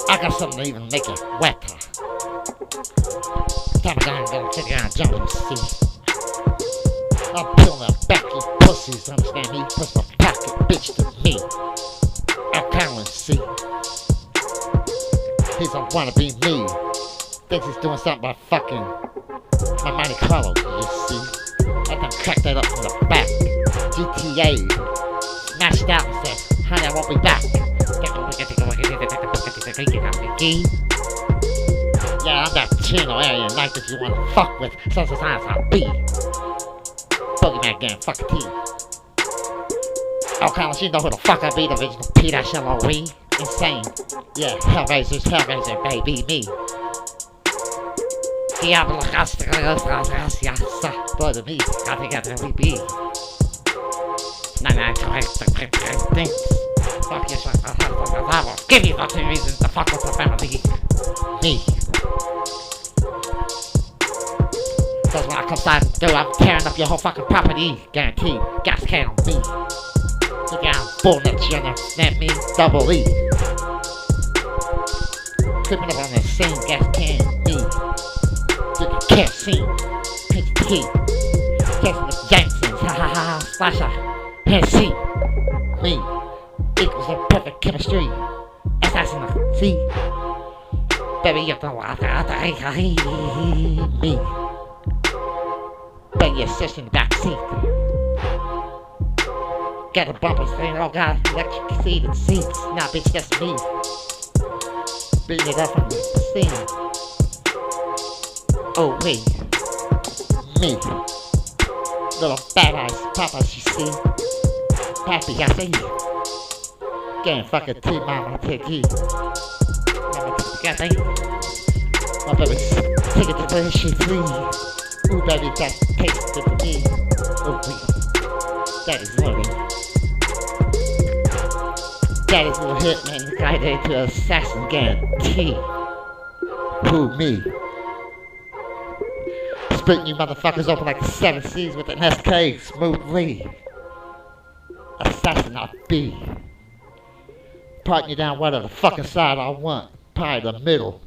I got something to even make it wetter. Time I'm gonna take it on Jones, see. I'm peeling the back, you pussies, understand me? Push my pocket, bitch, to me. I'm counting, see. He's a wannabe me. Thinks he's doing something by fucking my Monte Carlo, you see. I done cracked that up from the back. GTA smashed out and said, honey, I won't be back. Yeah, I'm that Chino area night that you wanna fuck with. Such as I'll be. Boogeyman gang, fuck a T. Oh, Colin, she know who the fuck I be, the original Peter Shall-O-We. Insane. Yeah, Hellraiser's Hellraiser, baby, me. Diablo, blood of me, gotta get the be. Nah, things. Fuck your shit, I will give you fucking reasons to fuck with the family. Me. Cause when I come inside the door, I'm tearing up your whole fucking property. Guaranteed, gas can on me. Look out, bull nuts, you understand me? Double E. Creeping up on the same gas can, me. You can't see. Pinch the key. Jason the Jamesons, ha ha ha, slasher. Can't see. Me. Equals a perfect chemistry. Assassin of C. Baby, you know what me. Bang your sister in the back seat. Got a bumper saying, oh god, electric seated seats. Nah, bitch, that's me. Beating it up from the scene. Oh, wait. Me. Little fat eyes, Papa, you see. Happy, I see. Getting fucking tea, mama, take you. Mama, take it. My baby, take it to the shit, please. Ooh, baby, that tastes good to me. Oh, wait. That is lovely. That is a little hit, man. The guy there to assassin guarantee. Who, me? Splitting you motherfuckers open like the 7 Seas with an SK smoothly. Assassin I'll be. Parting you down whatever the fucking side I want. Probably the middle.